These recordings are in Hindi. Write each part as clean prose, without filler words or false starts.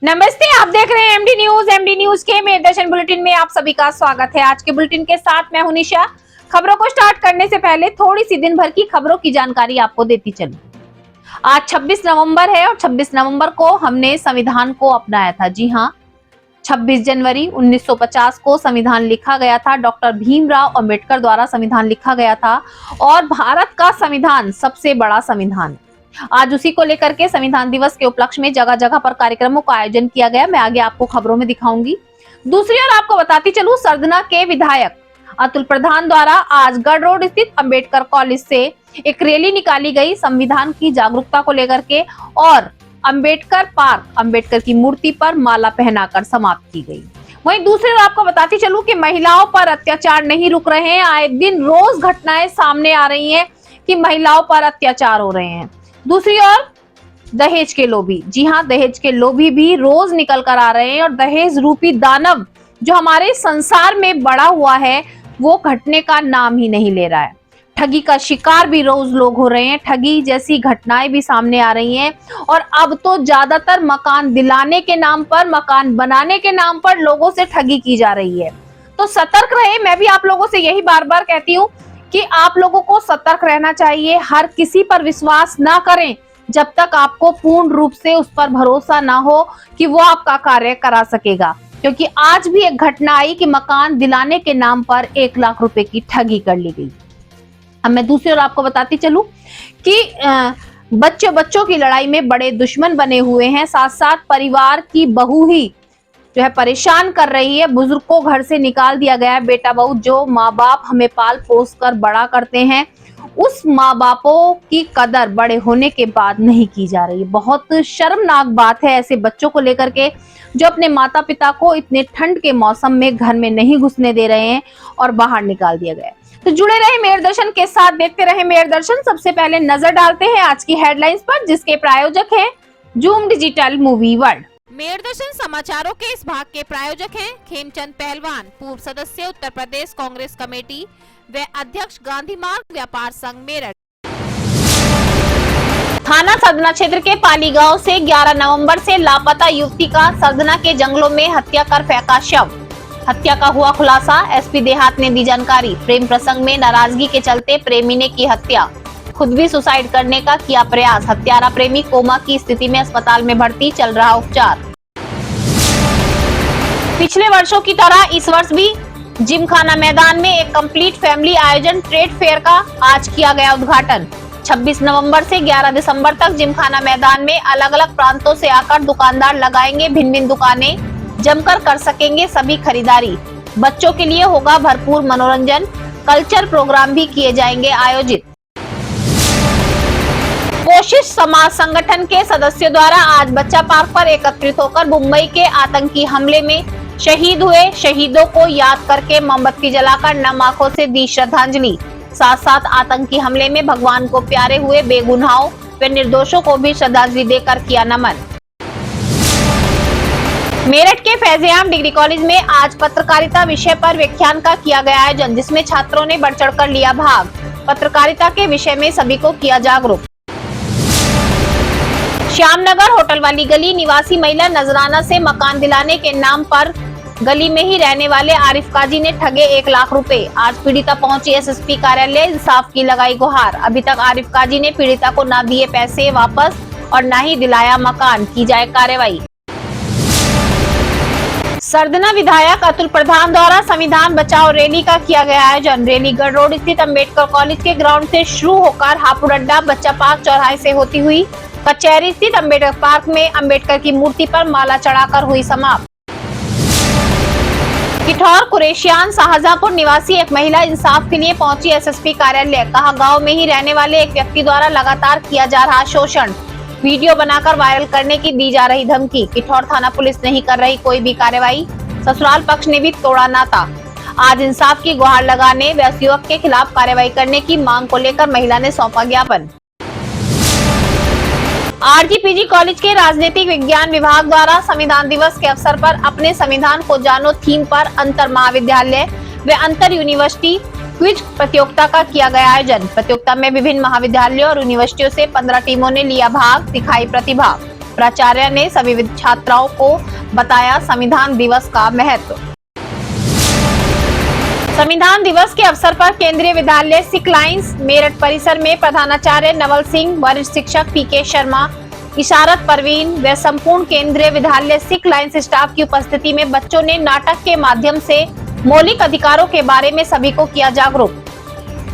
नमस्ते, आप देख रहे हैं एमडी न्यूज। एमडी न्यूज के मेरे दर्शन बुलेटिन में आप सभी का स्वागत है। आज के बुलेटिन के साथ मैं हूं निशा। खबरों को स्टार्ट करने से पहले थोड़ी सी दिन भर की खबरों की जानकारी आपको देती चलूं। आज 26 नवंबर है और 26 नवंबर को हमने संविधान को अपनाया था। जी हां, 26 जनवरी 1950 को संविधान लिखा गया था। डॉक्टर भीमराव अंबेडकर द्वारा संविधान लिखा गया था और भारत का संविधान सबसे बड़ा संविधान है। आज उसी को लेकर के संविधान दिवस के उपलक्ष्य में जगह जगह पर कार्यक्रमों का आयोजन किया गया। मैं आगे आपको खबरों में दिखाऊंगी। दूसरी ओर आपको बताती चलूं, सरधना के विधायक अतुल प्रधान द्वारा आज गढ़ रोड स्थित अंबेडकर कॉलेज से एक रैली निकाली गई संविधान की जागरूकता को लेकर के और अंबेडकर पार्क अंबेडकर की मूर्ति पर माला पहनाकर समाप्त की गई। वहीं दूसरी ओर आपको बताती चलूं कि महिलाओं पर अत्याचार नहीं रुक रहे हैं। आए दिन रोज घटनाएं सामने आ रही हैं कि महिलाओं पर अत्याचार हो रहे हैं। दूसरी ओर दहेज के लोभी, जी हां, दहेज के लोभी भी रोज निकल कर आ रहे हैं और दहेज रूपी दानव जो हमारे संसार में बड़ा हुआ है वो घटने का नाम ही नहीं ले रहा है। ठगी का शिकार भी रोज लोग हो रहे हैं। ठगी जैसी घटनाएं भी सामने आ रही हैं और अब तो ज्यादातर मकान दिलाने के नाम पर, मकान बनाने के नाम पर लोगों से ठगी की जा रही है। तो सतर्क रहे। मैं भी आप लोगों से यही बार बार कहती हूँ कि आप लोगों को सतर्क रहना चाहिए। हर किसी पर विश्वास ना करें जब तक आपको पूर्ण रूप से उस पर भरोसा ना हो कि वो आपका कार्य करा सकेगा। क्योंकि आज भी एक घटना आई कि मकान दिलाने के नाम पर 1 लाख रुपए की ठगी कर ली गई। अब मैं दूसरी ओर आपको बताती चलूं कि बच्चों की लड़ाई में बड़े दुश्मन बने हुए हैं। साथ साथ परिवार की बहू ही जो है परेशान कर रही है। बुजुर्ग को घर से निकाल दिया गया है। बेटा बहू जो माँ बाप हमें पाल पोस कर बड़ा करते हैं, उस माँ बापों की कदर बड़े होने के बाद नहीं की जा रही है। बहुत शर्मनाक बात है ऐसे बच्चों को लेकर के जो अपने माता पिता को इतने ठंड के मौसम में घर में नहीं घुसने दे रहे हैं और बाहर निकाल दिया गया है। तो जुड़े रहे मेरे दर्शन के साथ, देखते रहे मेरे दर्शन। सबसे पहले नजर डालते हैं आज की हेडलाइंस पर, जिसके प्रायोजक है जूम डिजिटल मूवी वर्ल्ड। मेयर दर्शन समाचारों के इस भाग के प्रायोजक हैं खेमचंद पहलवान, पूर्व सदस्य उत्तर प्रदेश कांग्रेस कमेटी व अध्यक्ष गांधी मार्ग व्यापार संघ मेरठ। थाना सरधना क्षेत्र के पाली गांव से 11 नवंबर से लापता युवती का सरधना के जंगलों में हत्या कर फेंका शव। हत्या का हुआ खुलासा, एसपी देहात ने दी जानकारी। प्रेम प्रसंग में नाराजगी के चलते प्रेमी ने की हत्या। खुद भी सुसाइड करने का किया प्रयास। हत्यारा प्रेमी कोमा की स्थिति में अस्पताल में भर्ती, चल रहा उपचार। पिछले वर्षों की तरह इस वर्ष भी जिमखाना मैदान में एक कंप्लीट फैमिली आयोजन ट्रेड फेयर का आज किया गया उद्घाटन। 26 नवंबर से 11 दिसंबर तक जिमखाना मैदान में अलग अलग प्रांतों से आकर दुकानदार लगाएंगे भिन्न दुकानें, जमकर कर सकेंगे सभी खरीदारी। बच्चों के लिए होगा भरपूर मनोरंजन। कल्चर प्रोग्राम भी किए जाएंगे आयोजित। कोशिश समाज संगठन के सदस्यों द्वारा आज बच्चा पार्क पर एकत्रित होकर मुंबई के आतंकी हमले में शहीद हुए शहीदों को याद करके मोमबत्ती जलाकर नम आंखों से दी श्रद्धांजलि। साथ साथ आतंकी हमले में भगवान को प्यारे हुए बेगुनाहों व निर्दोषों को भी श्रद्धांजलि देकर किया नमन। मेरठ के फैज़-ए-आम डिग्री कॉलेज में आज पत्रकारिता विषय पर व्याख्यान का किया गया आयोजन, जिसमें छात्रों ने बढ़ चढ़कर लिया भाग। पत्रकारिता के विषय में सभी को किया जागरूक। श्यामनगर होटल वाली गली निवासी महिला नजराना से मकान दिलाने के नाम पर गली में ही रहने वाले आरिफ काजी ने ठगे 1 लाख रुपए। आज पीड़िता पहुंची एसएसपी कार्यालय, इंसाफ की लगाई गुहार। अभी तक आरिफ काजी ने पीड़िता को ना दिए पैसे वापस और ना ही दिलाया मकान, की जाए कार्रवाई। सरधना विधायक अतुल प्रधान द्वारा संविधान बचाओ रैली का किया गया आयोजन। रैली गढ़ रोड स्थित अंबेडकर कॉलेज के ग्राउंड से शुरू होकर हापुड़ अड्डा बच्चा पार्क चौराहे से होती हुई कचहरी स्थित अंबेडकर पार्क में अंबेडकर की मूर्ति पर माला चढ़ाकर हुई समाप्त। किठौर कुरेशियान शाहजहांपुर निवासी एक महिला इंसाफ के लिए पहुंची एसएसपी कार्यालय। कहा, गांव में ही रहने वाले एक व्यक्ति द्वारा लगातार किया जा रहा शोषण, वीडियो बनाकर वायरल करने की दी जा रही धमकी। किठौर थाना पुलिस नहीं कर रही कोई भी कार्रवाई। ससुराल पक्ष ने भी तोड़ा नाता। आज इंसाफ की गुहार लगाने व युवक के खिलाफ कार्रवाई करने की मांग को लेकर महिला ने सौंपा ज्ञापन। आरजीपीजी कॉलेज के राजनीतिक विज्ञान विभाग द्वारा संविधान दिवस के अवसर पर अपने संविधान को जानो थीम पर अंतर महाविद्यालय व अंतर यूनिवर्सिटी क्विज प्रतियोगिता का किया गया आयोजन। प्रतियोगिता में विभिन्न महाविद्यालयों और यूनिवर्सिटियों से 15 टीमों ने लिया भाग, दिखाई प्रतिभा। प्राचार्य ने सभी छात्राओं को बताया संविधान दिवस का महत्व। संविधान दिवस के अवसर पर केंद्रीय विद्यालय सिख लाइंस मेरठ परिसर में प्रधानाचार्य नवल सिंह, वरिष्ठ शिक्षक पीके शर्मा, इशारत परवीन व संपूर्ण केंद्रीय विद्यालय सिख लाइंस स्टाफ की उपस्थिति में बच्चों ने नाटक के माध्यम से मौलिक अधिकारों के बारे में सभी को किया जागरूक।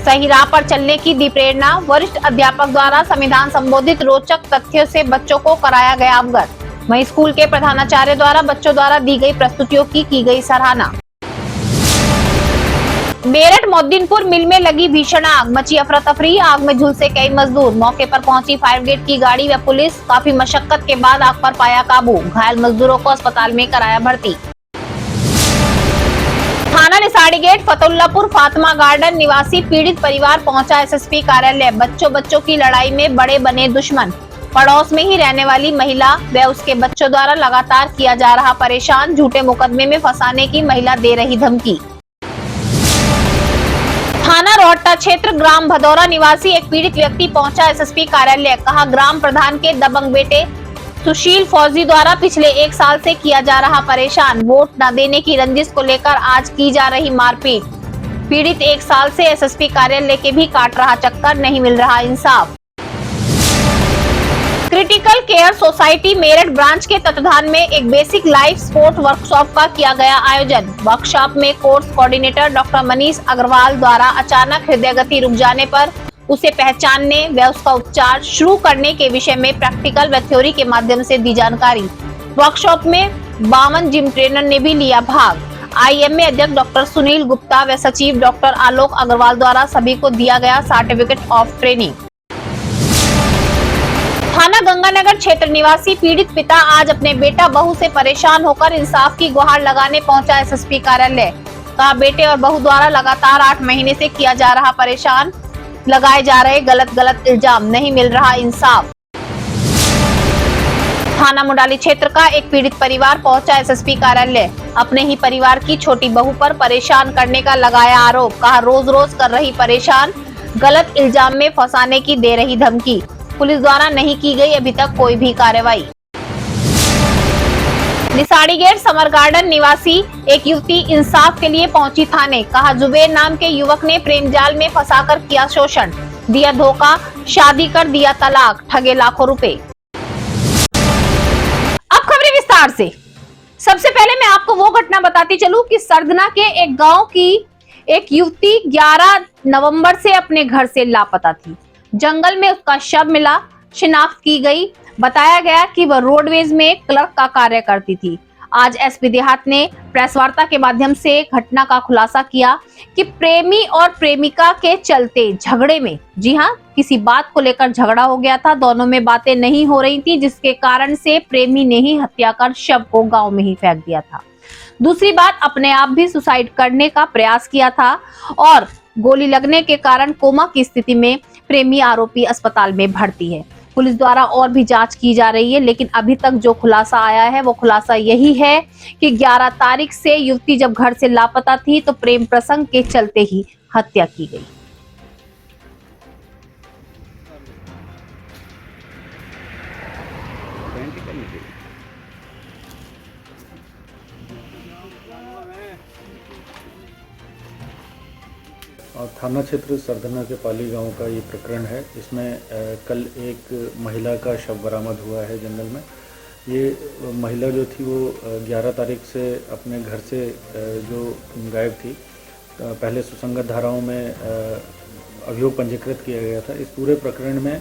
सही राह पर चलने की दी प्रेरणा। वरिष्ठ अध्यापक द्वारा संविधान संबोधित रोचक तथ्यों से बच्चों को कराया गया अवगत। वहीं स्कूल के प्रधानाचार्य द्वारा बच्चों द्वारा दी गई प्रस्तुतियों की गई सराहना। मेरठ मोहद्दीनपुर मिल में लगी भीषण आग, मची अफरा तफरी। आग में झुलसे कई मजदूर। मौके पर पहुंची फायर ब्रिगेड की गाड़ी व पुलिस। काफी मशक्कत के बाद आग पर पाया काबू। घायल मजदूरों को अस्पताल में कराया भर्ती। थाना निसाड़ी गेट फतुल्लापुर फातिमा गार्डन निवासी पीड़ित परिवार पहुंचा एसएसपी कार्यालय। बच्चों की लड़ाई में बड़े बने दुश्मन। पड़ोस में ही रहने वाली महिला व उसके बच्चों द्वारा लगातार किया जा रहा परेशान। झूठे मुकदमे में फंसाने की महिला दे रही धमकी। थाना रोहट्टा क्षेत्र ग्राम भदौरा निवासी एक पीड़ित व्यक्ति पहुंचा एसएसपी कार्यालय। कहा ग्राम प्रधान के दबंग बेटे सुशील फौजी द्वारा पिछले 1 साल से किया जा रहा परेशान। वोट न देने की रंजिश को लेकर आज की जा रही मारपीट। पीड़ित 1 साल से एसएसपी कार्यालय के भी काट रहा चक्कर, नहीं मिल रहा इंसाफ। Critical care society Meerut branch के तत्वाधान में एक बेसिक लाइफ सपोर्ट वर्कशॉप का किया गया आयोजन। वर्कशॉप में course coordinator doctor Manish Agarwal द्वारा अचानक हृदय गति रुक जाने पर उसे पहचानने व उसका उपचार शुरू करने के विषय में प्रैक्टिकल व थ्योरी के माध्यम से दी जानकारी। वर्कशॉप में 52 जिम ट्रेनर ने भी लिया भाग। आईएमए अध्यक्ष डॉक्टर सुनील गुप्ता व सचिव डॉक्टर आलोक अग्रवाल द्वारा सभी को दिया गया सर्टिफिकेट ऑफ ट्रेनिंग। थाना गंगानगर क्षेत्र निवासी पीड़ित पिता आज अपने बेटा बहू से परेशान होकर इंसाफ की गुहार लगाने पहुंचा एसएसपी कार्यालय। कहा बेटे और बहू द्वारा लगातार 8 महीने से किया जा रहा परेशान, लगाए जा रहे गलत इल्जाम, नहीं मिल रहा इंसाफ। थाना मुंडाली क्षेत्र का एक पीड़ित परिवार पहुंचा एसएसपी कार्यालय। अपने ही परिवार की छोटी बहू पर परेशान करने का लगाया आरोप। कहा रोज कर रही परेशान, गलत इल्जाम में फंसाने की दे रही धमकी। पुलिस द्वारा नहीं की गई अभी तक कोई भी कार्रवाई। निसाड़ी गेट समर गार्डन निवासी एक युवती इंसाफ के लिए पहुंची थाने। कहा जुबेर नाम के युवक ने प्रेम जाल में फंसाकर किया शोषण, दिया धोखा, शादी कर दिया तलाक, ठगे लाखों रुपए। अब खबरें विस्तार से। सबसे पहले मैं आपको वो घटना बताती चलूं कि सरधना के एक गांव की एक युवती 11 नवंबर से अपने घर से लापता थी। जंगल में उसका शव मिला, शिनाख्त की गई। बताया गया कि वह रोडवेज में क्लर्क का कार्य करती थी। आज एसपी देहात ने प्रेस वार्ता के माध्यम से घटना का खुलासा किया कि प्रेमी और प्रेमिका के चलते झगड़े में, जी हां, किसी बात को लेकर झगड़ा हो गया था। दोनों में बातें नहीं हो रही थी, जिसके कारण से प्रेमी ने ही हत्या कर शव को गांव में ही फेंक दिया था। दूसरी बात, अपने आप भी सुसाइड करने का प्रयास किया था और गोली लगने के कारण कोमा की स्थिति में प्रेमी आरोपी अस्पताल में भर्ती है। पुलिस द्वारा और भी जांच की जा रही है, लेकिन अभी तक जो खुलासा आया है वो खुलासा यही है कि 11 तारीख से युवती जब घर से लापता थी तो प्रेम प्रसंग के चलते ही हत्या की गई। थाना क्षेत्र सरधना के पाली गांव का ये प्रकरण है। इसमें कल एक महिला का शव बरामद हुआ है जंगल में। ये महिला जो थी वो 11 तारीख से अपने घर से जो गायब थी, पहले सुसंगत धाराओं में अभियोग पंजीकृत किया गया था। इस पूरे प्रकरण में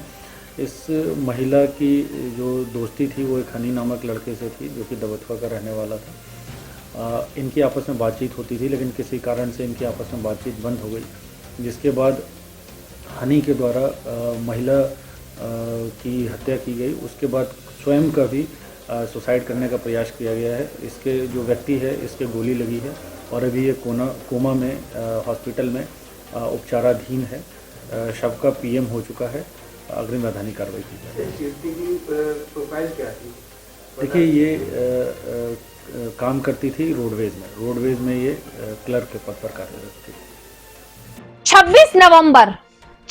इस महिला की जो दोस्ती थी वो एक हनी नामक लड़के से थी, जो कि दबथवा का रहने वाला था। इनकी आपस में बातचीत होती थी, लेकिन किसी कारण से इनकी आपस में बातचीत बंद हो गई, जिसके बाद हनी के द्वारा महिला की हत्या की गई। उसके बाद स्वयं का भी सुसाइड करने का प्रयास किया गया है। इसके जो व्यक्ति है, इसके गोली लगी है और अभी ये कोमा में हॉस्पिटल में उपचाराधीन है। शव का पीएम हो चुका है। अग्रिम वैधानिक कार्रवाई की जाएगी। प्रोफाइल क्या थी? देखिए, ये काम करती थी रोडवेज में ये क्लर्क के पद पर कार्यरत थी। 26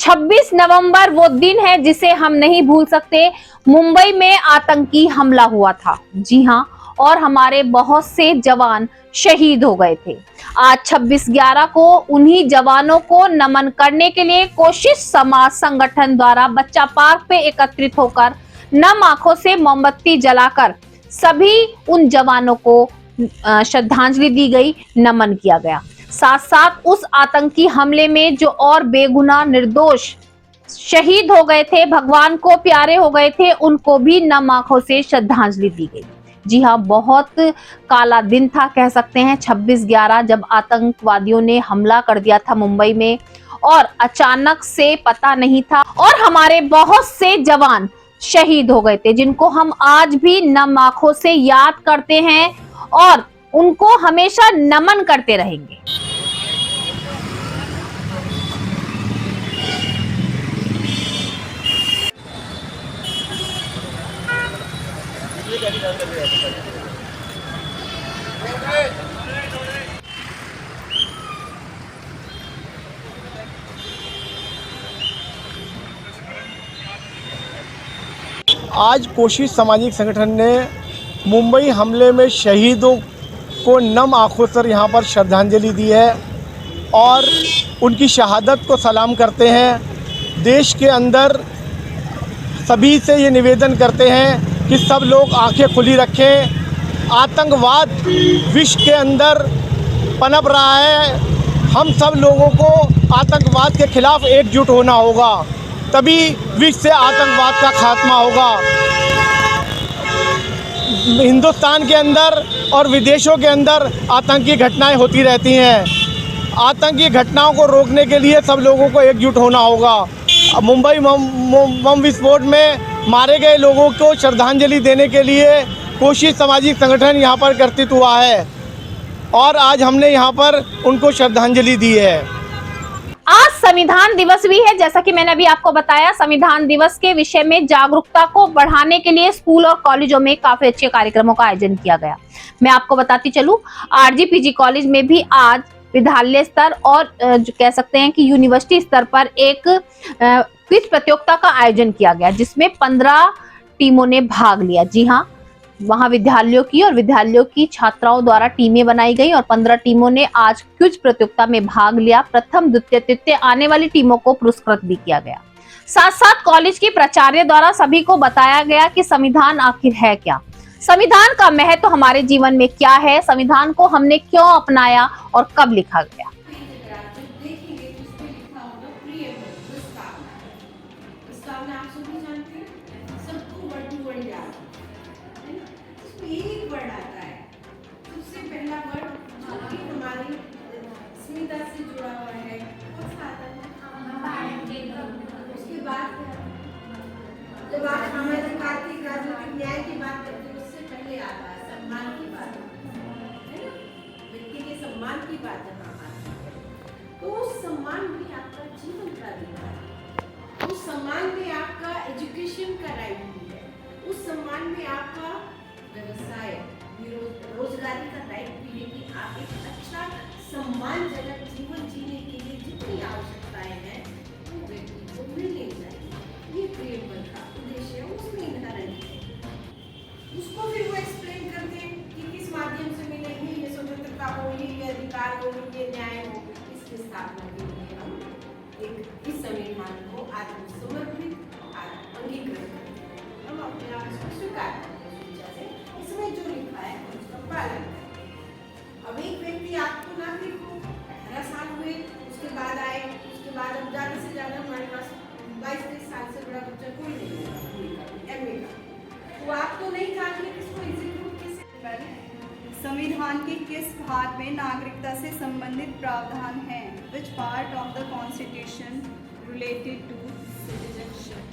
26 नवंबर वो दिन है जिसे हम नहीं भूल सकते। मुंबई में आतंकी हमला हुआ था, जी हां, और हमारे बहुत से जवान शहीद हो गए थे। आज 26/11 को उन्हीं जवानों को नमन करने के लिए कोशिश समाज संगठन द्वारा बच्चा पार्क पे एकत्रित होकर नम आंखों से मोमबत्ती जलाकर सभी उन जवानों को श्रद्धांजलि दी गई, नमन किया गया। साथ साथ उस आतंकी हमले में जो और बेगुनाह निर्दोष शहीद हो गए थे, भगवान को प्यारे हो गए थे, उनको भी नम आंखों से श्रद्धांजलि दी गई। जी हाँ, बहुत काला दिन था कह सकते हैं 26/11, जब आतंकवादियों ने हमला कर दिया था मुंबई में और अचानक से पता नहीं था और हमारे बहुत से जवान शहीद हो गए थे, जिनको हम आज भी नम आंखों से याद करते हैं और उनको हमेशा नमन करते रहेंगे। आज कोशिश सामाजिक संगठन ने मुंबई हमले में शहीदों को नम आंखों से यहाँ पर श्रद्धांजलि दी है और उनकी शहादत को सलाम करते हैं। देश के अंदर सभी से ये निवेदन करते हैं कि सब लोग आंखें खुली रखें। आतंकवाद विश्व के अंदर पनप रहा है। हम सब लोगों को आतंकवाद के खिलाफ एकजुट होना होगा, तभी विश्व से आतंकवाद का खात्मा होगा। हिंदुस्तान के अंदर और विदेशों के अंदर आतंकी घटनाएं होती रहती हैं। आतंकी घटनाओं को रोकने के लिए सब लोगों को एकजुट होना होगा। मुंबई बम विस्फोट में मारे गए लोगों को श्रद्धांजलि देने के लिए कोशिश सामाजिक संगठन यहाँ पर कर्तृत्व हुआ है और आज हमने यहाँ पर उनको श्रद्धांजलि दी है। आज संविधान दिवस भी है। जैसा कि मैंने अभी आपको बताया, संविधान दिवस के विषय में जागरूकता को बढ़ाने के लिए स्कूल और कॉलेजों में काफी अच्छे कार्यक्रमों का आयोजन किया गया। मैं आपको बताती चलूं, RGPG कॉलेज में भी आज विद्यालय स्तर और जो कह सकते हैं कि यूनिवर्सिटी स्तर पर एक क्विज प्रतियोगिता का आयोजन किया गया, जिसमें 15 टीमों ने भाग लिया। जी हाँ, वहां विद्यालयों की और विद्यालयों की छात्राओं द्वारा टीमें बनाई गई और 15 टीमों ने आज क्विज प्रतियोगिता में भाग लिया। प्रथम, द्वितीय, तृतीय आने वाली टीमों को पुरस्कृत भी किया गया। साथ साथ कॉलेज के प्राचार्य द्वारा सभी को बताया गया कि संविधान आखिर है क्या, संविधान का महत्व हमारे जीवन में क्या है, संविधान को हमने क्यों अपनाया और कब लिखा गया। जब आज हमारे कार्तिक राजनीतिक न्याय की बात करते हैं, उससे पहले आता है सम्मान की बात, है ना? व्यक्ति के सम्मान की बात जहाँ आती है, तो उस सम्मान में आपका जीवन का अधिकार है, उस सम्मान में आपका एजुकेशन का राइट भी है, उस सम्मान में आपका व्यवसाय, रोजगारी का राइट भी है कि आप एक अच्छा सम्मानजनक जीवन जीने के लिए जितनी आवश्यकताएं हैं वो व्यक्ति को मिलनी चाहिए। ये प्रियम्बल का उद्देश्य है, उसमें इनहेरेंट है। उसको फिर वो एक्सप्लेन करते हैं कि किस माध्यम से मिलेगी ये स्वतंत्रता हो, ये अधिकार हो, ये न्याय हो। इसकी स्थापना के लिए हम एक इस संविधान को आत्मसमर्पित अंगीकृत करते हैं, हम अपने आप इसको स्वीकार करते हैं। इसमें जो लिखा है उसका पालन करें। अब एक व्यक्ति आपको नागरिक हो, 18 साल हुए, उसके बाद आए, उसके बाद अब ज़्यादा से ज़्यादा हमारे पास 22-23 साल से बड़ा बच्चा कोई नहीं होगा MA का, तो आप तो नहीं जानते किसको एग्जीक्यूट कैसे। संविधान के किस भाग में नागरिकता से संबंधित प्रावधान हैं? Which part of the Constitution related to citizenship?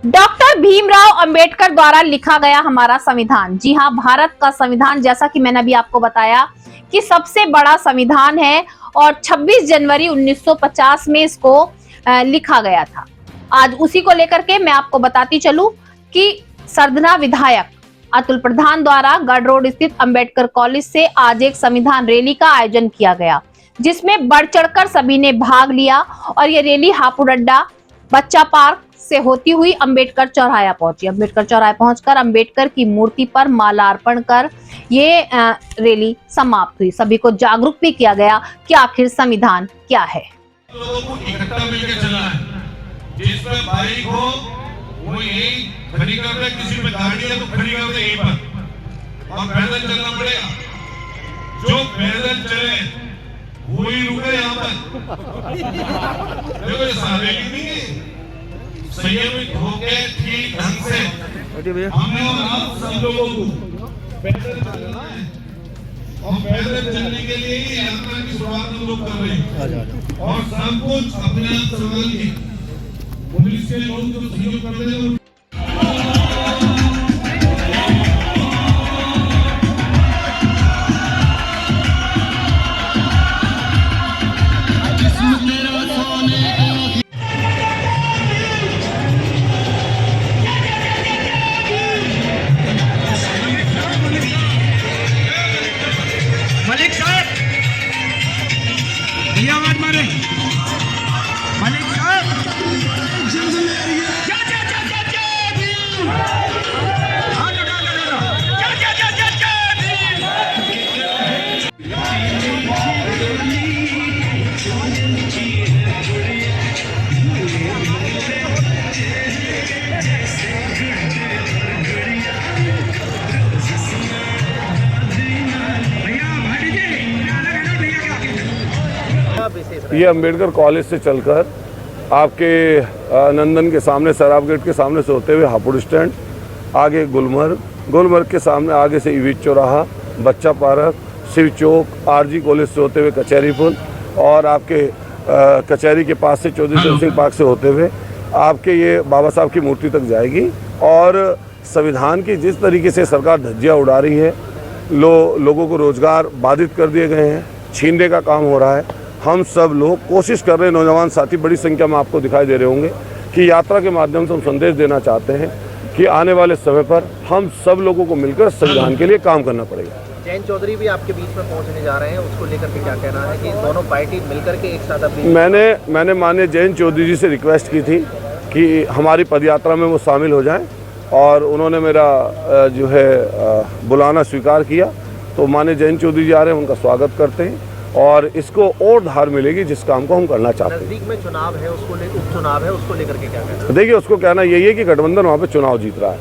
Doctor Bhimrao Ambedkar द्वारा लिखा गया हमारा संविधान, जी हाँ, भारत का संविधान, जैसा कि मैंने अभी आपको बताया कि सबसे बड़ा संविधान है और 26 जनवरी 1950 में इसको लिखा गया था। आज उसी को लेकर के मैं आपको बताती चलूं कि सरधना विधायक अतुल प्रधान द्वारा गढ़ रोड स्थित अंबेडकर कॉलेज से आज एक संविधान रैली का आयोजन किया गया, जिसमें बढ़ चढ़कर सभी ने भाग लिया और ये रैली हापुड़ बच्चा पार्क से होती हुई अंबेडकर चौराहा पहुंची। अंबेडकर चौराहा पहुंचकर अंबेडकर की मूर्ति पर मालार्पण कर ये रैली समाप्त हुई। सभी को जागरूक भी किया गया कि आखिर संविधान क्या है। लोगों को इकट्ठा मिलकर चलना है। जिस पर बाइक हो वो यही खड़ी कर दे, किसी पे गाड़ी है तो खड़ी कर दे यहीं पर, और पैदल चलना पड़ेगा। जो पैदल चले वो ही रुके यहाँ पर। देखो ये सारे नहीं है, संयमित होके ठीक ढंग से हमें और आप सब लोगों को पैदल चलना है, और पैदल चलने के लिए ही यात्रा की शुरुआत हम लोग कर रहे हैं। और सब कुछ अपने आप संभालिए, पुलिस के लोग जो सहयोग कर रहे हैं। मलिक साहब, भैया आवाज मारे। मलिक साहब, ये अंबेडकर कॉलेज से चलकर आपके नंदन के सामने, सराफ गेट के सामने से होते हुए हापुड़ स्टैंड, आगे गुलमर्ग के सामने आगे से ईवीच चौराहा, बच्चा पार्क, शिव चौक, आरजी कॉलेज से होते हुए कचहरी पुल, और आपके कचहरी के पास से चौधरी चरण सिंह पार्क से होते हुए आपके ये बाबा साहब की मूर्ति तक जाएगी। और संविधान की जिस तरीके से सरकार धज्जियाँ उड़ा रही है, लोगों को रोजगार बाधित कर दिए गए हैं, छीनने का काम हो रहा है। हम सब लोग कोशिश कर रहे हैं, नौजवान साथी बड़ी संख्या में आपको दिखाई दे रहे होंगे कि यात्रा के माध्यम से हम संदेश देना चाहते हैं कि आने वाले समय पर हम सब लोगों को मिलकर संविधान के लिए काम करना पड़ेगा। जयंत चौधरी भी आपके बीच में पहुंचने जा रहे हैं, उसको लेकर के क्या कहना है कि दोनों पार्टी मिलकर के एक साथ अपनी। मैंने माननीय जयंत चौधरी जी से रिक्वेस्ट की थी कि हमारी पदयात्रा में वो शामिल हो जाएं, और उन्होंने मेरा जो है बुलाना स्वीकार किया। तो माननीय जयंत चौधरी जी आ रहे हैं, उनका स्वागत करते हैं, और इसको और धार मिलेगी जिस काम को हम करना चाहते हैं। नजदीक में चुनाव है, उसको उपचुनाव है, उसको लेकर के क्या कहना है? देखिए, उसको कहना यही है कि गठबंधन वहाँ पे चुनाव जीत रहा है,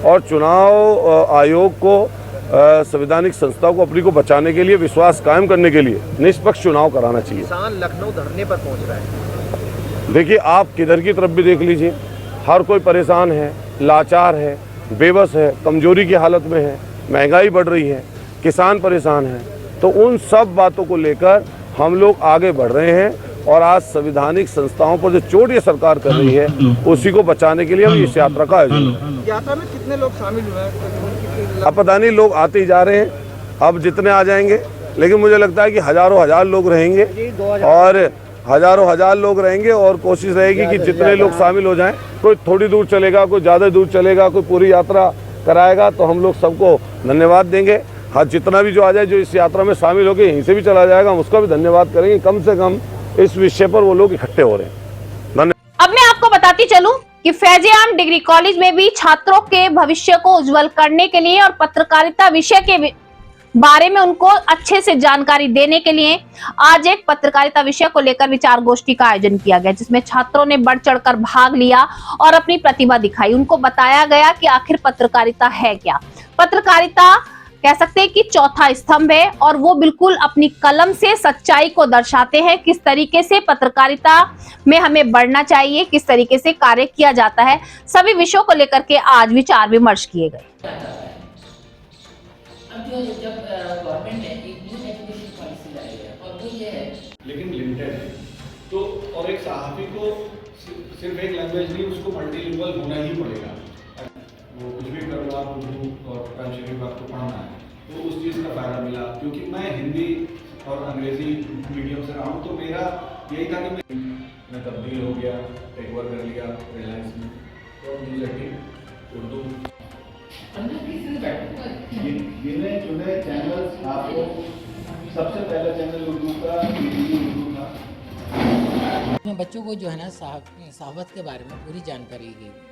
और चुनाव आयोग को संवैधानिक संस्था को अपनी को बचाने के लिए, विश्वास कायम करने के लिए निष्पक्ष चुनाव कराना चाहिए। किसान लखनऊ धरने पर पहुँच रहा है। देखिए, आप किधर की तरफ भी देख लीजिए, हर कोई परेशान है, लाचार है, बेबस है, कमजोरी की हालत में है, महंगाई बढ़ रही है, किसान परेशान है। तो उन सब बातों को लेकर हम लोग आगे बढ़ रहे हैं, और आज संवैधानिक संस्थाओं पर जो चोट ये सरकार कर रही है, उसी को बचाने के लिए हम इस यात्रा का आयोजन। यात्रा में कितने लोग शामिल हुए हैं? अब पता नहीं, लोग आते ही जा रहे हैं, अब जितने आ जाएंगे, लेकिन मुझे लगता है कि हजारों हजार लोग रहेंगे, और हजारों हजार लोग रहेंगे, और कोशिश रहेगी कि जितने लोग शामिल हो जाएं। कोई थोड़ी दूर चलेगा, कोई ज़्यादा दूर चलेगा, कोई पूरी यात्रा कराएगा, तो हम लोग सबको धन्यवाद देंगे। हाँ, जितना भी जो आ जाए, जो इस यात्रा में शामिल होकर यहीं से भी चला जाएगा, हम उसका भी धन्यवाद करेंगे। कम से कम इस विषय पर वो लोग इकट्ठे हो रहे हैं। धन्यवाद। अब मैं आपको बताती चलूं कि फैज़-ए-आम डिग्री कॉलेज में भी छात्रों के भविष्य को उज्जवल करने के लिए और पत्रकारिता विषय के बारे में उनको अच्छे से जानकारी देने के लिए आज एक पत्रकारिता विषय को लेकर विचार गोष्ठी का आयोजन किया गया, जिसमें छात्रों ने बढ़ चढ़कर भाग लिया और अपनी प्रतिभा दिखाई। उनको बताया गया कि आखिर पत्रकारिता है क्या। पत्रकारिता कह सकते हैं कि चौथा स्तंभ है, और वो बिल्कुल अपनी कलम से सच्चाई को दर्शाते हैं, किस तरीके से पत्रकारिता में हमें बढ़ना चाहिए, किस तरीके से कार्य किया जाता है। सभी विषयों को लेकर के आज विचार विमर्श किए गए। जब गवर्नमेंट ने एक न्यू एजुकेशन पॉलिसी लाई है, और वो ये है, लेकिन लिमिटेड है, तो और एक सहाफ़ी को सिर्फ एक लैंग्वेज नहीं, उसको मल्टीलिंगुअल होना ही पड़ेगा। वो कुछ भी कर लो आप, उर्दू और कुरान शरीफ आपको पढ़ना है तो उस चीज़ का फ़ायदा मिला। क्योंकि मैं हिंदी और अंग्रेज़ी मीडियम से रहा हूँ, तो मेरा यही था कि मैं तब्दील हो गया, टेक ओवर कर लिया रिलायंस में, तो न्यूज़ 18 उर्दू गिने चुने चैनल्स। आपको सबसे पहला चैनल उर्दू का उर्दू था। बच्चों को जो है ना सहावत के बारे में पूरी जानकारी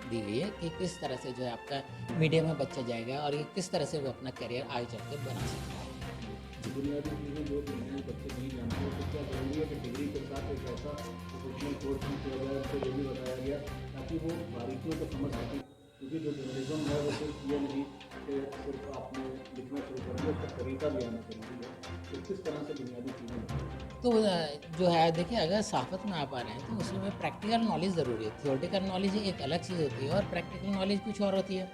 दी गई है कि किस तरह से जो है आपका मीडिया में बच्चा जाएगा और ये किस तरह से वो अपना करियर आगे चल के बना सकता है। बुनियादी चीज़ें जो बच्चे नहीं जानते हैं, तो क्या जरूरी है कि डिग्री के साथ एक ऐसा प्रोफेशनल कोर्स भी किया जाए, उसको ये भी बताया गया ताकि वो बारीकियों को समझ सकें। क्योंकि जो जर्नलिज्म है वो सिर्फ ये नहीं कि सिर्फ आपने लिखना शुरू कर दिया, उसका तरीका भी आना जरूरी है। तो किस तरह से बुनियादी चीज़ें तो जो है देखिए, अगर सहाफ़त में आप आ रहे हैं तो उसमें प्रैक्टिकल नॉलेज ज़रूरी है। थियोरेटिकल नॉलेज एक अलग चीज़ होती है और प्रैक्टिकल नॉलेज कुछ और होती है।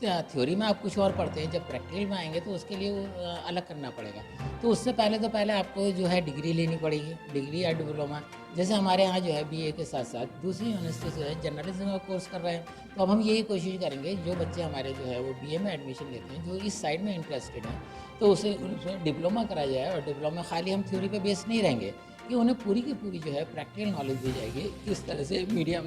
थ्योरी में आप कुछ और पढ़ते हैं, जब प्रैक्टिकल में आएंगे तो उसके लिए वो अलग करना पड़ेगा। तो उससे पहले आपको जो है डिग्री लेनी पड़ेगी, डिग्री या डिप्लोमा। जैसे हमारे यहाँ जो है बीए के साथ साथ दूसरी यूनिवर्सिटी से है जर्नलिज्म का कोर्स कर रहे हैं। तो अब हम यही कोशिश करेंगे, जो बच्चे हमारे जो है वो बीए में एडमिशन लेते हैं, जो इस साइड में इंटरेस्टेड हैं, तो उसे डिप्लोमा कराया जाए। और डिप्लोमा खाली हम थ्योरी पे बेस नहीं रहेंगे, कि उन्हें पूरी की पूरी जो है प्रैक्टिकल नॉलेज दी जाएगी। किस तरह से मीडिया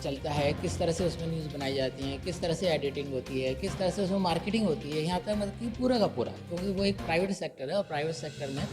चलता है, किस तरह से उसमें न्यूज़ बनाई जाती हैं, किस तरह से एडिटिंग होती है, किस तरह से उसमें मार्केटिंग होती है, यहाँ तक मतलब कि पूरा का पूरा, क्योंकि वो एक प्राइवेट सेक्टर है और प्राइवेट सेक्टर में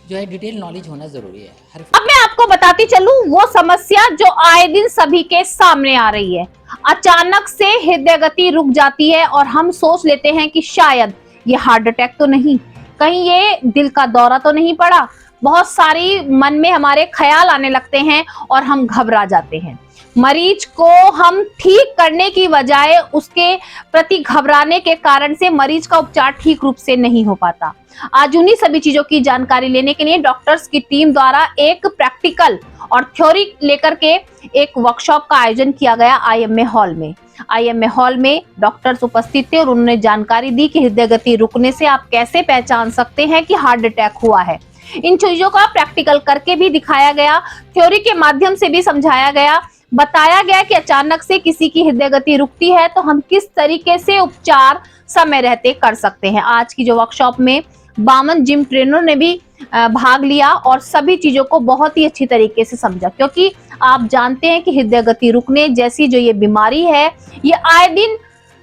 जो है डिटेल नॉलेज होना जरूरी है। अब मैं आपको बताती चलूं वो समस्या जो आए दिन सभी के सामने आ रही है। अचानक से हृदय गति रुक जाती है और हम सोच लेते हैं कि शायद ये हार्ट अटैक तो नहीं, कहीं ये दिल का दौरा तो नहीं पड़ा। बहुत सारी मन में हमारे ख्याल आने लगते हैं और हम घबरा जाते हैं। मरीज को हम ठीक करने की बजाय उसके प्रति घबराने के कारण से मरीज का उपचार ठीक रूप से नहीं हो पाता। आज उन्हीं सभी चीजों की जानकारी लेने के लिए डॉक्टर्स की टीम द्वारा एक प्रैक्टिकल और थ्योरी लेकर के एक वर्कशॉप का आयोजन किया गया आईएमए हॉल में। आईएमए हॉल में डॉक्टर्स उपस्थित थे और उन्होंने जानकारी दी कि हृदय गति रुकने से आप कैसे पहचान सकते हैं कि हार्ट अटैक हुआ है। इन चीजों का प्रैक्टिकल करके भी दिखाया गया, थ्योरी के माध्यम से भी समझाया गया, बताया गया कि अचानक से किसी की हृदय गति रुकती है तो हम किस तरीके से उपचार समय रहते कर सकते हैं। आज की जो वर्कशॉप में 52 जिम ट्रेनर ने भी भाग लिया और सभी चीजों को बहुत ही अच्छी तरीके से समझा, क्योंकि आप जानते हैं कि हृदय गति रुकने जैसी जो ये बीमारी है ये आए दिन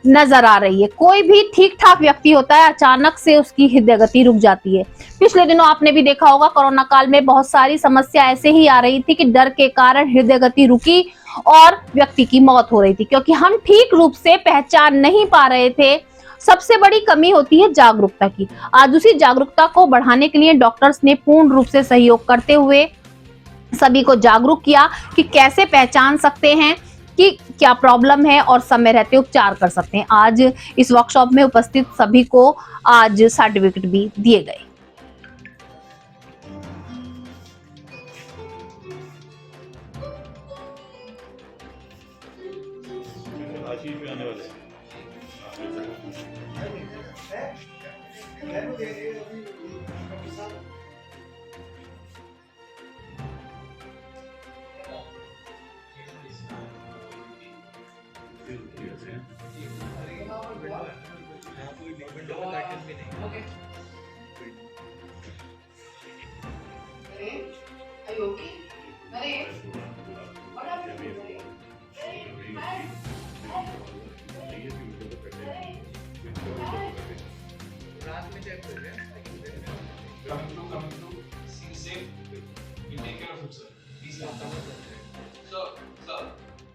नजर आ रही है। कोई भी ठीक ठाक व्यक्ति होता है, अचानक से उसकी हृदय गति रुक जाती है। पिछले दिनों आपने भी देखा होगा, कोरोना काल में बहुत सारी समस्या ऐसे ही आ रही थी कि डर के कारण हृदय गति रुकी और व्यक्ति की मौत हो रही थी, क्योंकि हम ठीक रूप से पहचान नहीं पा रहे थे। सबसे बड़ी कमी होती है जागरूकता की। आज उसी जागरूकता को बढ़ाने के लिए डॉक्टर्स ने पूर्ण रूप से सहयोग करते हुए सभी को जागरूक किया कि कैसे पहचान सकते हैं कि क्या प्रॉब्लम है और समय रहते उपचार कर सकते हैं। आज इस वर्कशॉप में उपस्थित सभी को आज सर्टिफिकेट भी दिए गए।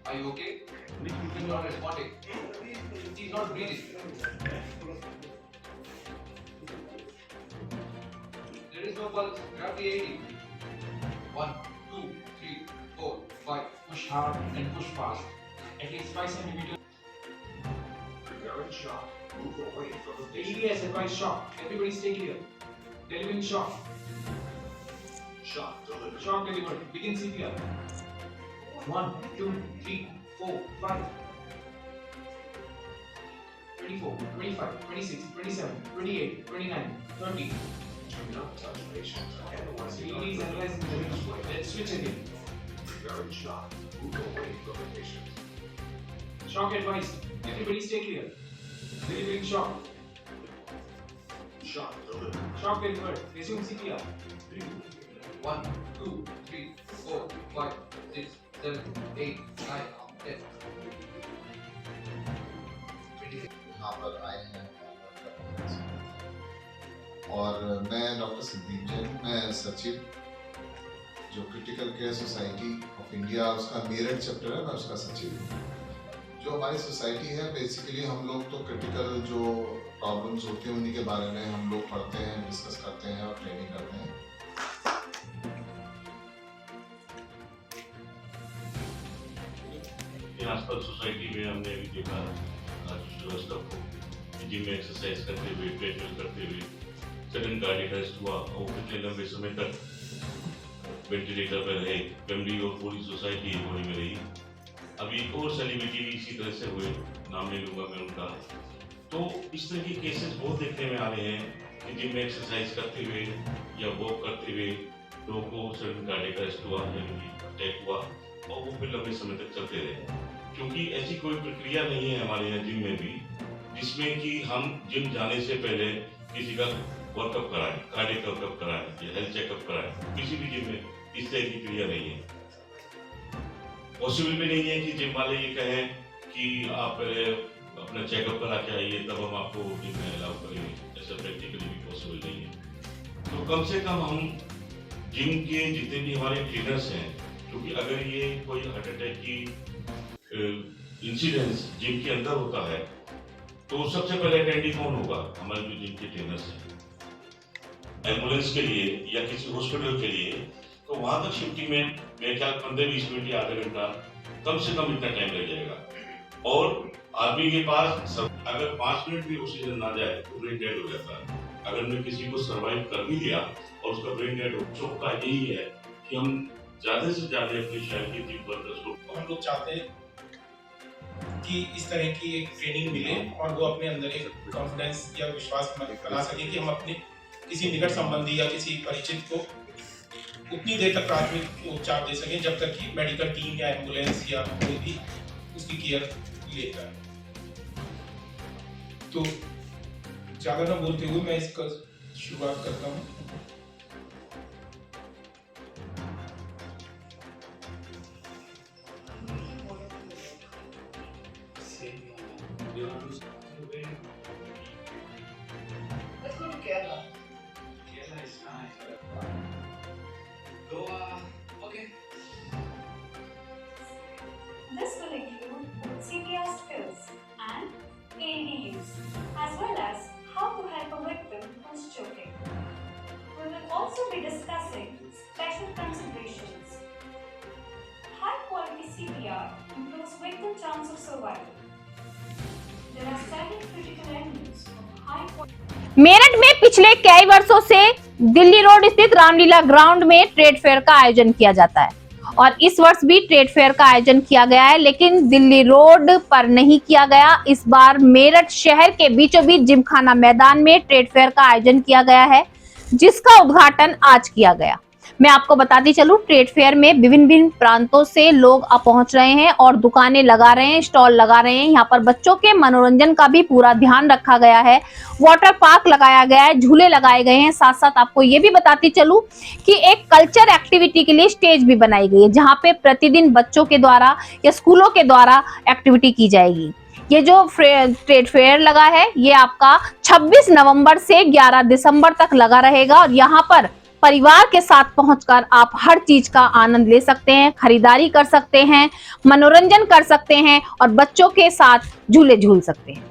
Are you okay? He's not responding. He's not breathing. There is no pulse. Grab the AED. 1, 2, 3, 4, 5. Push hard and push fast. At least 5 centimeters. Recurrent shock. Move away from the patient. AED advice shock. Everybody stay clear. Delivering shock. Shock delivered. Shock delivered. Begin CPR. 1, 2, 3, 4, 5, 24, 25, 26, 27, 28, 29, 30. Do not touch patients. Release analyzing the range. Let's switch again. Gagarin Shah, move away from the patient. Shock advice. Everybody stay clear. Delivering shock. Shock delivered. Shock delivered. Resume CPR. 1, 2, 3, 4, 5, 6, 7, 8, 9, 10. यहाँ पर आए हैं और मैं डॉक्टर संदीप जैन, मैं सचिव जो critical care society of India उसका मेरठ चैप्टर है, मैं उसका सचिव हूँ। जो हमारी सोसाइटी है बेसिकली हम लोग तो क्रिटिकल जो प्रॉब्लम्स होती हैं उन्हीं के बारे में हम लोग पढ़ते हैं, डिस्कस करते हैं और ट्रेनिंग करते हैं। आसपास सोसाइटी में हमने अभी देखा को जिम में एक्सरसाइज करते हुए, ट्रेडमिल करते हुए सडन कार्डियक अरेस्ट हुआ और कितने लंबे समय तक वेंटिलेटर पर रहे। फैमिली और पूरी सोसाइटी होने में रही। अभी एक और सेलिब्रिटी भी इसी तरह से हुए, नाम नहीं लूंगा मैं उनका। तो इस तरह के केसेस बहुत देखने में आ रहे हैं कि जिम में एक्सरसाइज करते हुए या वॉक करते हुए लोगों को सडन कार्डियक अरेस्ट हुआ, यानी अटैक हुआ और वो फिर लंबे समय तक चलते रहे। क्योंकि ऐसी कोई प्रक्रिया नहीं है हमारे यहाँ जिम में भी जिसमें कि हम जिम जाने से पहले किसी का वर्कअप कराएं, कार्डियक वर्कअप कराएं या हेल्थ चेकअप कराएं। किसी भी जिम में इस तरह की क्रिया नहीं है। पॉसिबल भी नहीं है कि जिम वाले ये कहें कि आप पहले अपना चेकअप करा के आइए तब हम आपको जिम में अलाउ करेंगे। ऐसा प्रैक्टिकली भी पॉसिबल नहीं है। तो कम से कम हम जिम के जितने भी हमारे ट्रेनर्स हैं, क्योंकि अगर ये कोई हार्ट अटैक की इंसिडेंस जिम के अंदर होता है तो सबसे पहले अटेंडी कौन होगा? हमारे जो जिम के ट्रेनर्स हैं। एम्बुलेंस के लिए या किसी हॉस्पिटल के लिए तो वहां तक शिफ्टिंग में मेरे ख्याल 15-20 मिनट या आधा घंटा कम से कम इतना टाइम लग जाएगा। और आदमी के पास अगर 5 मिनट भी ऑक्सीजन ना जाए तो ब्रेन डेड हो जाता है। अगर मैं किसी को सर्वाइव कर भी लिया और उसका ब्रेन डेड हो, तो का यही है कि हम ज्यादा से ज्यादा अपने शहर के जिम वर्कर्स को हम लोग चाहते हैं कि इस तरह की एक ट्रेनिंग मिले और वो अपने अंदर एक कॉन्फिडेंस या विश्वास बना सके कि हम अपने किसी निकट संबंधी या किसी परिचित को उतनी देर तक प्राथमिक उपचार दे सकें जब तक कि मेडिकल टीम या एम्बुलेंस या कोई भी उसकी केयर लेता है। तो ज़्यादा ना बोलते हुए मैं इसका शुरुआत करता हूँ। Let's go to Kerala. Kerala is nice. Goa, okay. This will include both CPR skills and AED use, as well as how to help a victim who's choking. We will also be discussing special considerations. High quality CPR improves victim chance of survival. There are several critical elements of high quality. Meerut में पिछले कई वर्षों से दिल्ली रोड स्थित रामलीला ग्राउंड में ट्रेड फेयर का आयोजन किया जाता है और इस वर्ष भी ट्रेड फेयर का आयोजन किया गया है, लेकिन दिल्ली रोड पर नहीं किया गया। इस बार मेरठ शहर के बीचों बीच जिमखाना मैदान में ट्रेड फेयर का आयोजन किया गया है, जिसका उद्घाटन आज किया गया। मैं आपको बताती चलूं, ट्रेड फेयर में विभिन्न प्रांतों से लोग पहुंच रहे हैं और दुकानें लगा रहे हैं, स्टॉल लगा रहे हैं। यहाँ पर बच्चों के मनोरंजन का भी पूरा ध्यान रखा गया है। वाटर पार्क लगाया गया है, झूले लगाए गए हैं। साथ साथ आपको ये भी बताती चलूं कि एक कल्चर एक्टिविटी के लिए स्टेज भी बनाई गई है, जहाँ पे प्रतिदिन बच्चों के द्वारा या स्कूलों के द्वारा एक्टिविटी की जाएगी। ये जो ट्रेड फेयर लगा है ये आपका 26 नवंबर से 11 दिसंबर तक लगा रहेगा और यहाँ पर परिवार के साथ पहुंचकर आप हर चीज का आनंद ले सकते हैं, खरीदारी कर सकते हैं, मनोरंजन कर सकते हैं और बच्चों के साथ झूले झूल सकते हैं।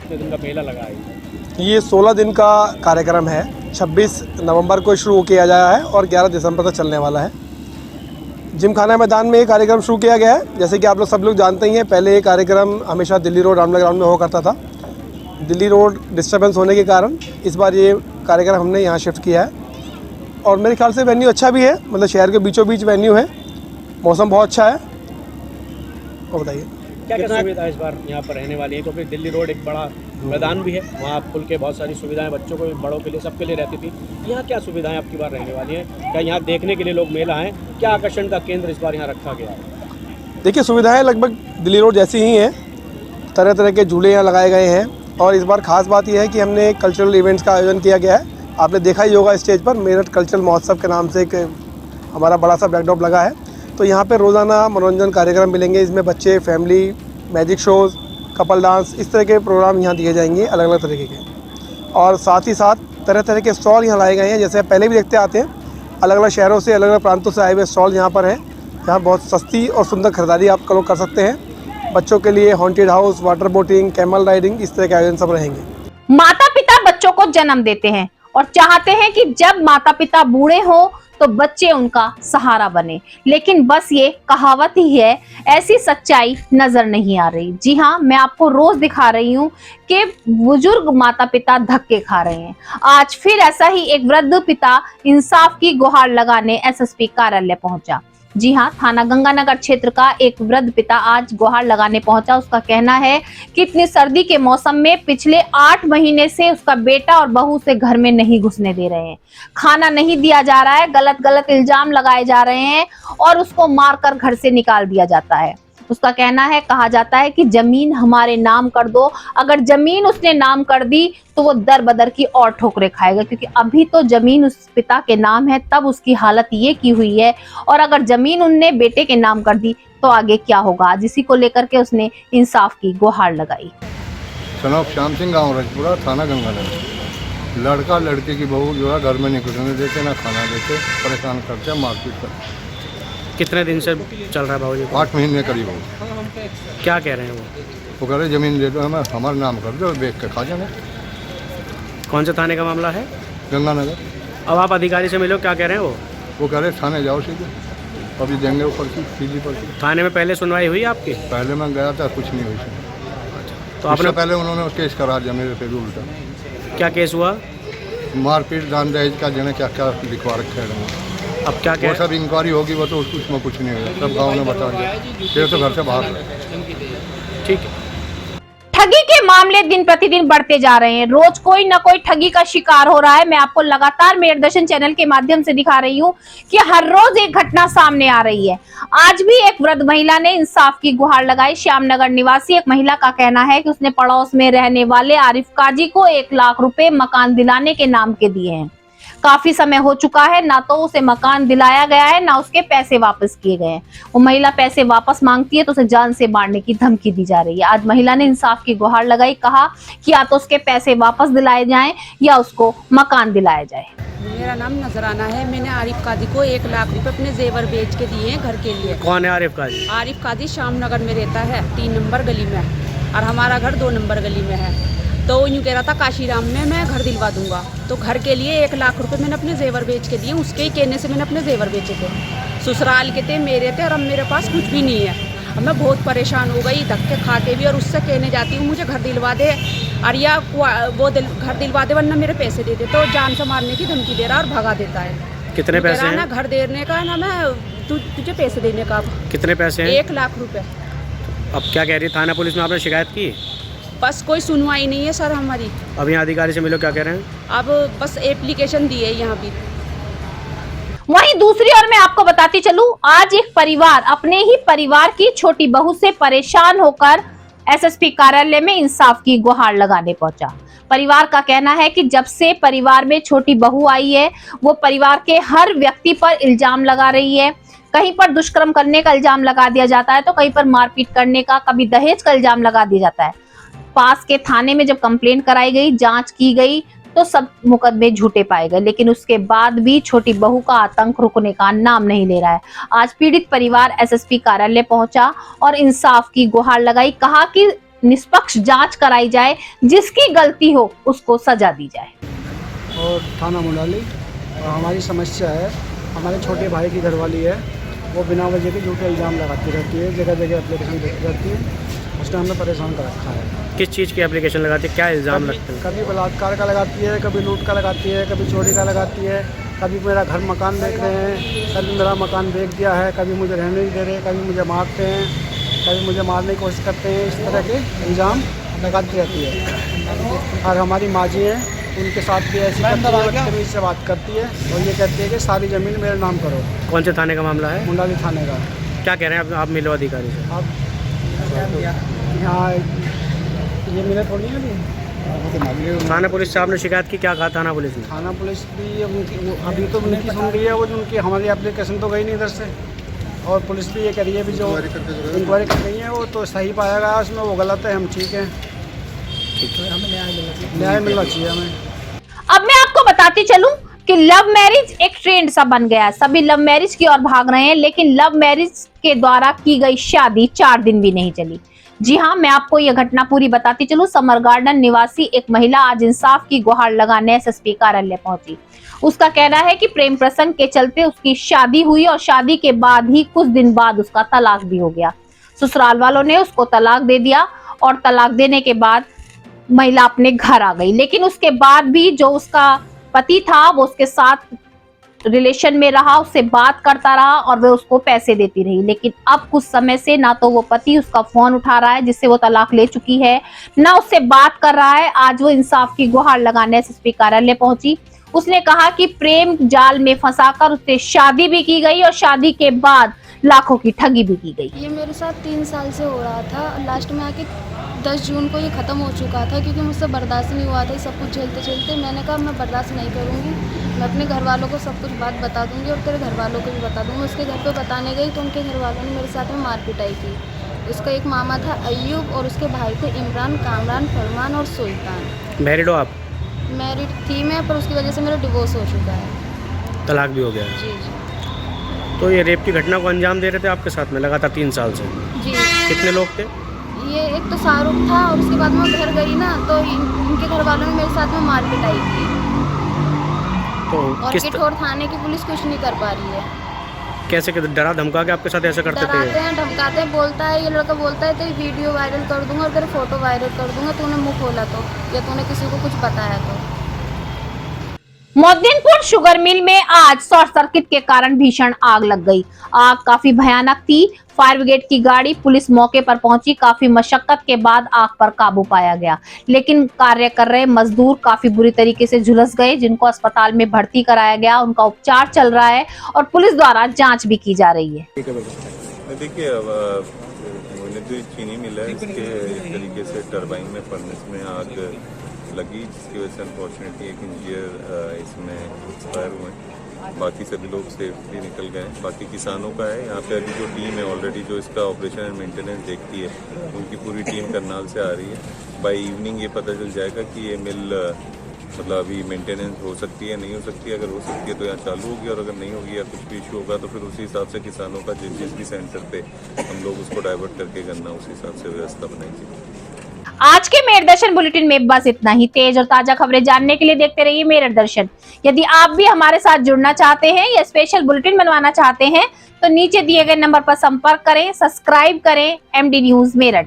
दिन का मेला लगा है। ये 16 दिन का कार्यक्रम है 26 नवंबर को शुरू किया गया है और 11 दिसंबर तक चलने वाला है। जिमखाना मैदान में ये कार्यक्रम शुरू किया गया है। जैसे कि आप लोग सब लोग जानते ही हैं, पहले ये कार्यक्रम हमेशा दिल्ली रोड रामला ग्राउंड में हुआ करता था। दिल्ली रोड डिस्टर्बेंस होने के कारण इस बार ये कार्यक्रम हमने यहाँ शिफ्ट किया है और मेरे ख्याल से वेन्यू अच्छा भी है, मतलब शहर के बीचों बीच वेन्यू है, मौसम बहुत अच्छा है। और बताइए क्या क्या सुविधा इस बार यहाँ पर रहने वाली है? क्योंकि दिल्ली रोड एक बड़ा मैदान भी है, वहाँ खुल के बहुत सारी सुविधाएं बच्चों को, बड़ों के लिए, सबके लिए रहती थी। यहाँ क्या सुविधाएं आपकी बार रहने वाली हैं? क्या यहाँ देखने के लिए लोग मेला आएँ? क्या आकर्षण का केंद्र इस बार यहाँ रखा गया है? देखिए, सुविधाएं लगभग दिल्ली रोड जैसी ही हैं, तरह तरह के झूले यहाँ लगाए गए हैं और इस बार खास बात यह है कि हमने कल्चरल इवेंट्स का आयोजन किया गया है। आपने देखा ही होगा स्टेज पर मेरठ कल्चरल महोत्सव के नाम से एक हमारा बड़ा सा बैकड्रॉप लगा है। तो यहाँ पे रोज़ाना मनोरंजन कार्यक्रम मिलेंगे, इसमें बच्चे, family, magic shows, couple dance, इस तरह के प्रोग्राम यहाँ दिए जाएंगे अलग अलग तरीके के। और साथ ही साथ तरह तरह के स्टॉल यहाँ लाए गए हैं, जैसे पहले भी देखते आते हैं, अलग अलग शहरों से, अलग अलग प्रांतों से आए हुए स्टॉल यहाँ पर हैं, जहाँ बहुत सस्ती और सुंदर खरीदारी आप लोग कर सकते हैं। बच्चों के लिए haunted house, water boating, camel riding, इस तरह के आयोजन सब रहेंगे। माता पिता बच्चों को जन्म देते हैं और चाहते हैं कि जब माता पिता बूढ़े हों तो बच्चे उनका सहारा बने, लेकिन बस ये कहावत ही है, ऐसी सच्चाई नजर नहीं आ रही। जी हाँ, मैं आपको रोज दिखा रही हूँ कि बुजुर्ग माता पिता धक्के खा रहे हैं। आज फिर ऐसा ही एक वृद्ध पिता इंसाफ की गुहार लगाने एसएसपी कार्यालय पहुंचा। जी हाँ, थाना गंगानगर क्षेत्र का एक वृद्ध पिता आज गुहार लगाने पहुंचा। उसका कहना है कि इतनी सर्दी के मौसम में पिछले 8 महीने से उसका बेटा और बहू से घर में नहीं घुसने दे रहे हैं, खाना नहीं दिया जा रहा है, गलत गलत इल्जाम लगाए जा रहे हैं और उसको मारकर घर से निकाल दिया जाता है। उसका कहना है, कहा जाता है कि जमीन हमारे नाम कर दो। अगर जमीन उसने नाम कर दी तो वो दर बदर की और ठोकरें खाएगा, क्योंकि अभी तो जमीन उस पिता के नाम है, तब उसकी हालत ये की हुई है, और अगर जमीन उनने बेटे के नाम कर दी तो आगे क्या होगा। आज इसी को लेकर के उसने इंसाफ की गुहार लगाई। सनॉफ श्याम सिंह, गाँव रजपुरा, थाना गंगानगर। लड़का लड़के की बहू जो है घर में नहीं घुसने देते, ना खाना देते, परेशान करते, मारपीट करते। कितने दिन से चल रहा है बाबूजी? 8 महीने करीब हो। क्या कह रहे हैं वो कह रहे जमीन दे दो, हमें हमारा नाम कर दो, बेच के खा जाना। कौन से थाने का मामला है? गंगानगर। अब आप अधिकारी से मिलो, क्या कह रहे हैं वो कह रहे थाने जाओ सीधे, अभी देंगे ऊपर की सीधी पर। थाने में पहले सुनवाई हुई आपकी? पहले मैं गया था, कुछ नहीं हुई। तो आपने पहले उन्होंने केस करा दिया मेरे पे उल्टा। क्या केस हुआ? मारपीट, दान दहेज का, जिन्हें क्या क्या लिखवा रखे हैं। अब क्या वो सब इंक्वायरी होगी, वो तो उसमें कुछ नहीं होगा, सब गाँव ने बता दिया, फिर तो घर से बाहर रहे। ठीक है। ठगी के मामले दिन प्रतिदिन बढ़ते जा रहे हैं, रोज कोई ना कोई ठगी का शिकार हो रहा है। मैं आपको लगातार मेरठ दर्शन चैनल के माध्यम से दिखा रही हूँ कि हर रोज एक घटना सामने आ रही है। आज भी एक वृद्ध महिला ने इंसाफ की गुहार लगाई। श्यामनगर निवासी एक महिला का कहना है कि उसने पड़ोस में रहने वाले आरिफ काजी को 1 लाख रुपए मकान दिलाने के नाम के दिए हैं। काफी समय हो चुका है, ना तो उसे मकान दिलाया गया है, ना उसके पैसे वापस किए गए हैं। वो महिला पैसे वापस मांगती है तो उसे जान से मारने की धमकी दी जा रही है। आज महिला ने इंसाफ की गुहार लगाई, कहा कि या तो उसके पैसे वापस दिलाए जाएं या उसको मकान दिलाया जाए। मेरा नाम नजराना है। मैंने आरिफ काजी को 1 लाख रुपए अपने जेवर बेच के दिए हैं घर के लिए। कौन है आरिफ काजी? आरिफ काजी श्यामनगर में रहता है, 3 नंबर गली में, और हमारा घर 2 नंबर गली में है। तो यूँ कह रहा था काशीराम में मैं घर दिलवा दूंगा, तो घर के लिए 1 लाख रुपए मैंने अपने जेवर बेच के दिए। उसके ही कहने से मैंने अपने जेवर बेचे थे, ससुराल के थे, मेरे थे, और अब मेरे पास कुछ भी नहीं है। अब मैं बहुत परेशान हो गई, धक्के खा के भी, और उससे कहने जाती हूँ मुझे घर दिलवा दे, और या वो घर दिलवा दे वरना मेरे पैसे दे दे, तो जान से मारने की धमकी दे रहा और भगा देता है। कितने पैसे हैं? ना घर देने का, ना मैं तुझे पैसे देने का। कितने पैसे हैं? 1 लाख रुपए। अब क्या कह रही है? थाना पुलिस में आपने शिकायत की? बस कोई सुनवाई नहीं है सर हमारी। अब यहाँ अधिकारी से मिलो, क्या कह रहे हैं? अब बस एप्लीकेशन दी है यहाँ भी। वहीं दूसरी ओर मैं आपको बताती चलूं, आज एक परिवार अपने ही परिवार की छोटी बहू से परेशान होकर एसएसपी कार्यालय में इंसाफ की गुहार लगाने पहुंचा। परिवार का कहना है कि जब से परिवार में छोटी बहू आई है, वो परिवार के हर व्यक्ति पर इल्जाम लगा रही है। कहीं पर दुष्कर्म करने का इल्जाम लगा दिया जाता है, तो कहीं पर मारपीट करने का, कभी दहेज का इल्जाम लगा दिया जाता है। पास के थाने में जब कंप्लेंट कराई गई, जांच की गई, तो सब मुकदमे झूठे पाए गए, लेकिन उसके बाद भी छोटी बहू का आतंक रुकने का नाम नहीं ले रहा है। आज पीड़ित परिवार एसएसपी कार्यालय पहुंचा और इंसाफ की गुहार लगाई, कहा कि निष्पक्ष जांच कराई जाए, जिसकी गलती हो उसको सजा दी जाए। और थाना मुंडाली। और हमारी समस्या है, हमारे छोटे भाई की घरवाली है, वो बिना वजह के झूठे इल्ज़ाम लगाती रहती है, जगह जगह एप्लीकेशन देती रहती है। उसने हमें परेशान कर रखा है। किस चीज़ की एप्लीकेशन लगाती है, क्या इल्ज़ाम लगते हैं? कभी बलात्कार का लगाती है, कभी लूट का लगाती है, कभी चोरी का लगाती है, कभी मेरा घर मकान बेच रहे हैं, कभी मेरा मकान बेच दिया है, कभी मुझे रहने नहीं दे रहे, कभी मुझे मारते हैं, कभी मुझे मारने की कोशिश करते हैं। इस तरह के इल्ज़ाम लगाती रहती है। और हमारी माँ जी हैं, उनके साथ भी ऐसी बदतमीज़ी से बात करती है और ये कहती है कि सारी ज़मीन मेरे नाम करो। कौन से थाने का मामला है? मुंडाली थाने का। क्या कह रहे हैं आप मिलो अधिकारी से? आप यहाँ ये मिले थोड़ी है। थाना पुलिस से आपने शिकायत की, क्या कहा थाना पुलिस ने? थाना पुलिस भी अभी तो उनकी सुन रही है, वो जो उनकी हमारी एप्लीकेशन तो गई नहीं इधर से। और पुलिस भी ये कह रही है, भी जो इंक्वायरी कर रही है वो तो सही पाया गया उसमें, वो गलत है, हम ठीक है। हमें न्याय मिलना चाहिए हमें। अब मैं आपको बताती चलूं कि लव मैरिज एक ट्रेंड सा बन गया है। सभी लव मैरिज की ओर भाग रहे हैं, लेकिन लव मैरिज के द्वारा की गई शादी 4 दिन भी नहीं चली। जी हां, मैं आपको यह घटना पूरी बताती चलूं। समर गार्डन निवासी एक महिला आज इंसाफ की गुहार लगाने एसएसपी कार्यालय पहुंची। उसका कहना है कि प्रेम प्रसंग के चलते उसकी शादी हुई और शादी के बाद ही कुछ दिन बाद उसका तलाक भी हो गया। ससुराल वालों ने उसको तलाक दे दिया और तलाक देने के बाद महिला अपने घर आ गई। लेकिन उसके बाद भी जो उसका पति था वो उसके साथ रिलेशन में रहा, उससे बात करता रहा और वह उसको पैसे देती रही। लेकिन अब कुछ समय से ना तो वो पति उसका फोन उठा रहा है, जिससे वो तलाक ले चुकी है, ना उससे बात कर रहा है। आज वो इंसाफ की गुहार लगाने एसएसपी कार्यालय पहुंची। उसने कहा कि प्रेम जाल में फंसाकर उससे शादी भी की गई और शादी के बाद लाखों की ठगी भी की गई। ये मेरे साथ 3 साल से हो रहा था। लास्ट में आके 10 जून को ये ख़त्म हो चुका था, क्योंकि मुझसे बर्दाश्त नहीं हुआ था सब कुछ झेलते झेलते। मैंने कहा मैं बर्दाश्त नहीं करूँगी, मैं अपने घर वालों को सब कुछ बात बता दूँगी और तेरे घर वालों को भी बता दूँगी। उसके घर पे बताने गई तो उनके घर वालों ने मेरे साथ में मार पिटाई की। उसका एक मामा था अय्यूब और उसके भाई थे इमरान, कामरान, फरमान और सुल्तान। मैरिड हो आप? मैरिड थी मैं, पर उसकी वजह से मेरा डिवोर्स हो चुका है। तलाक भी हो गया? जी जी। तो ये रेप की घटना को अंजाम दे रहे थे आपके साथ में लगातार 3 साल से? जी। कितने लोग थे? ये एक तो शाहरुख था और उसके बाद मैं घर गई ना तो इनके घर वालों ने मेरे साथ में मार पिटाई की। तो और किस किठौर थाने की पुलिस कुछ नहीं कर पा रही है। कैसे डरा धमका के आपके साथ ऐसा करते थे? डराते हैं, धमकाते हैं। बोलता है, ये लड़का बोलता है तेरी वीडियो वायरल कर दूंगा और तेरे फोटो वायरल कर दूंगा, तूने मुंह खोला तो, या तूने किसी को कुछ बताया तो। मोदीनपुर शुगर मिल में आज शॉर्ट सर्किट के कारण भीषण आग लग गई। आग काफी भयानक थी। फायर ब्रिगेड की गाड़ी, पुलिस मौके पर पहुंची। काफी मशक्कत के बाद आग पर काबू पाया गया, लेकिन कार्य कर रहे मजदूर काफी बुरी तरीके से झुलस गए, जिनको अस्पताल में भर्ती कराया गया। उनका उपचार चल रहा है और पुलिस द्वारा जांच भी की जा रही है। देखिए, अब चीनी मिल है, इसके तरीके से टरबाइन में फर्नेस में आग लगी, जिसकी वजह से अनफॉर्चुनेटली एक इंजीनियर इसमें एक्सपायर हुए। बाकी सभी लोग सेफली निकल गए। बाकी किसानों का है यहाँ पे अभी जो टीम है ऑलरेडी जो इसका ऑपरेशन एंड मेंटेनेंस देखती है, उनकी पूरी टीम करनाल से आ रही है। बाय इवनिंग ये पता चल जाएगा कि ये मिल मतलब अभी मेंटेनेंस हो सकती है, नहीं हो सकती है। अगर हो सकती है तो यहाँ चालू होगी और अगर नहीं होगी या कुछ भी इशू होगा तो फिर उसी हिसाब से किसानों का जिस भी सेंटर पे हम लोग उसको डाइवर्ट करके करना, उस हिसाब से व्यवस्था बनाएगी। आज के मेरठ दर्शन बुलेटिन में बस इतना ही। तेज और ताजा खबरें जानने के लिए देखते रहिए मेरठ दर्शन। यदि आप भी हमारे साथ जुड़ना चाहते हैं या स्पेशल बुलेटिन बनवाना चाहते हैं तो नीचे दिए गए नंबर पर संपर्क करें, सब्सक्राइब करें MD न्यूज मेरठ।